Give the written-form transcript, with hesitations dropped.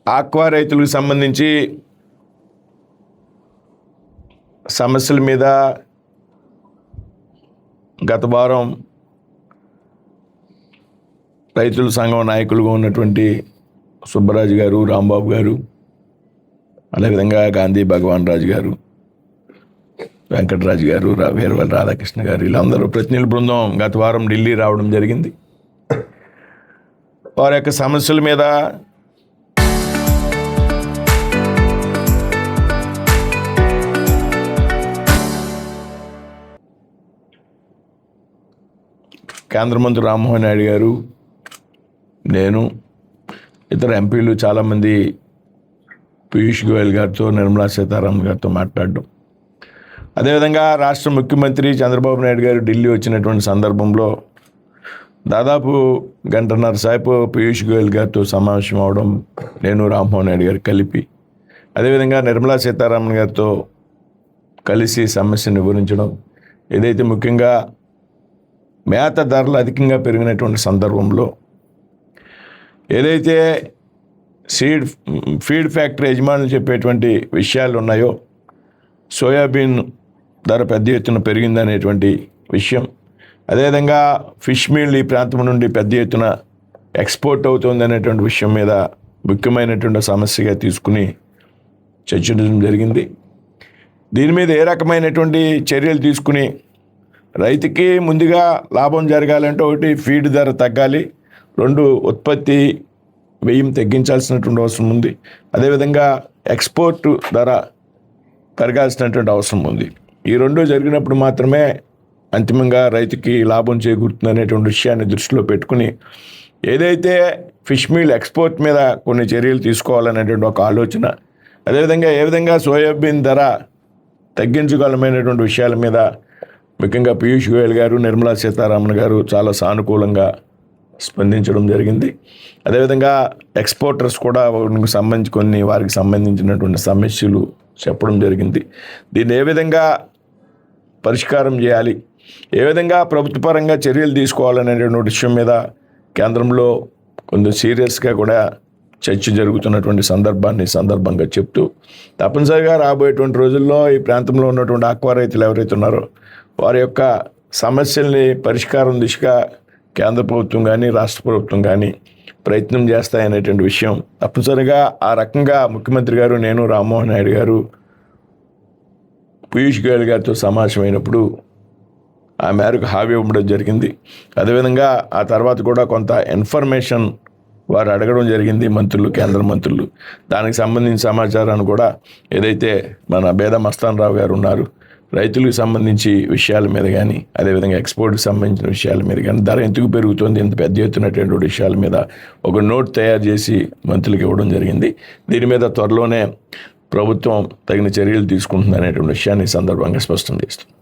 Aqua రైతులకు సంబంధించి సమస్యల మీద గత వారం రైతుల సంఘం నాయకులుగా ఉన్నటువంటి సుబ్బరాజు గారు, రాంబాబు గారు, అదేవిధంగా గాంధీ భగవాన్ రాజు గారు, వెంకటరాజు గారు, వీరవల్లి రాధాకృష్ణ గారు, వీళ్ళందరూ ప్రతినిధుల బృందం గత వారం ఢిల్లీ రావడం జరిగింది. వారి యొక్క సమస్యల మీద కేంద్ర మంత్రి రామ్మోహన్ నాయుడు గారు, నేను, ఇతర ఎంపీలు చాలామంది పీయూష్ గోయల్ గారితో, నిర్మలా సీతారామన్ గారితో మాట్లాడడం, అదేవిధంగా రాష్ట్ర ముఖ్యమంత్రి చంద్రబాబు నాయుడు గారు ఢిల్లీ వచ్చినటువంటి సందర్భంలో దాదాపు గంటన్నర సేపు పీయూష్ గోయల్ గారితో సమావేశం అవడం, నేను రామ్మోహన్ నాయుడు గారు కలిపి, అదేవిధంగా నిర్మలా సీతారామన్ గారితో కలిసి సమస్యను వివరించడం, ఏదైతే ముఖ్యంగా మేత ధరలు అధికంగా పెరిగినటువంటి సందర్భంలో ఏదైతే ఫీడ్ ఫ్యాక్టరీ యజమానులు చెప్పేటువంటి విషయాలు ఉన్నాయో, సోయాబీన్ ధర పెద్ద ఎత్తున పెరిగిందనేటువంటి విషయం, అదేవిధంగా ఫిష్ మీల్ ఈ ప్రాంతం నుండి పెద్ద ఎత్తున ఎక్స్పోర్ట్ అవుతుంది అనేటువంటి విషయం మీద ముఖ్యమైనటువంటి సమస్యగా తీసుకుని చర్చించడం జరిగింది. దీని మీద ఏ రకమైనటువంటి చర్యలు తీసుకుని రైతుకి ముందుగా లాభం జరగాలంటే, ఒకటి ఫీడ్ ధర తగ్గాలి, రెండు ఉత్పత్తి వ్యయం తగ్గించాల్సినటువంటి అవసరం ఉంది, అదేవిధంగా ఎక్స్పోర్ట్ ధర పెరగాల్సినటువంటి అవసరం ఉంది. ఈ రెండు జరిగినప్పుడు మాత్రమే అంతిమంగా రైతుకి లాభం చేకూరుతుంది అనేటువంటి విషయాన్ని దృష్టిలో పెట్టుకుని ఏదైతే ఫిష్ మీల్ ఎక్స్పోర్ట్ మీద కొన్ని చర్యలు తీసుకోవాలనేటువంటి ఒక ఆలోచన, అదేవిధంగా ఏ విధంగా సోయాబీన్ ధర తగ్గించగలమైనటువంటి విషయాల మీద ముఖ్యంగా పీయూష్ గోయల్ గారు, నిర్మలా సీతారామన్ గారు చాలా సానుకూలంగా స్పందించడం జరిగింది. అదేవిధంగా ఎక్స్పోర్టర్స్ కూడా వారికి సంబంధించినటువంటి సమస్యలు చెప్పడం జరిగింది. దీన్ని ఏ విధంగా పరిష్కారం చేయాలి, ఏ విధంగా ప్రభుత్వపరంగా చర్యలు తీసుకోవాలనేటువంటి విషయం మీద కేంద్రంలో కొంచెం సీరియస్గా కూడా చర్చ జరుగుతున్నటువంటి సందర్భంగా చెప్తూ, తప్పనిసరిగా రాబోయేటువంటి రోజుల్లో ఈ ప్రాంతంలో ఉన్నటువంటి ఆక్వా రైతులు ఎవరైతే ఉన్నారో వారి యొక్క సమస్యల్ని పరిష్కారం దిశగా కేంద్ర ప్రభుత్వం కానీ రాష్ట్ర ప్రభుత్వం కానీ ప్రయత్నం చేస్తాయనేటువంటి విషయం తప్పనిసరిగా ఆ రకంగా ముఖ్యమంత్రి గారు, నేను, రామ్మోహన్ నాయుడు గారు పీయూష్ గోయల్ గారితో సమావేశమైనప్పుడు ఆ మేరకు హామీ ఇవ్వడం జరిగింది. అదేవిధంగా ఆ తర్వాత కూడా కొంత ఇన్ఫర్మేషన్ వారు అడగడం జరిగింది, కేంద్ర మంత్రులు. దానికి సంబంధించిన సమాచారాన్ని కూడా ఏదైతే మన బేద మస్తాన్ రావు గారు ఉన్నారు, రైతులకు సంబంధించి విషయాల మీద కానీ, అదేవిధంగా ఎక్స్పోర్ట్కి సంబంధించిన విషయాల మీద కానీ, ధర ఎందుకు పెరుగుతుంది, ఎంత పెద్ద ఎత్తునటువంటి విషయాల మీద ఒక నోట్ తయారు చేసి మంత్రులకు ఇవ్వడం జరిగింది. దీని మీద త్వరలోనే ప్రభుత్వం తగిన చర్యలు తీసుకుంటుంది అనేటువంటి విషయాన్ని సందర్భంగా స్పష్టం చేస్తుంది.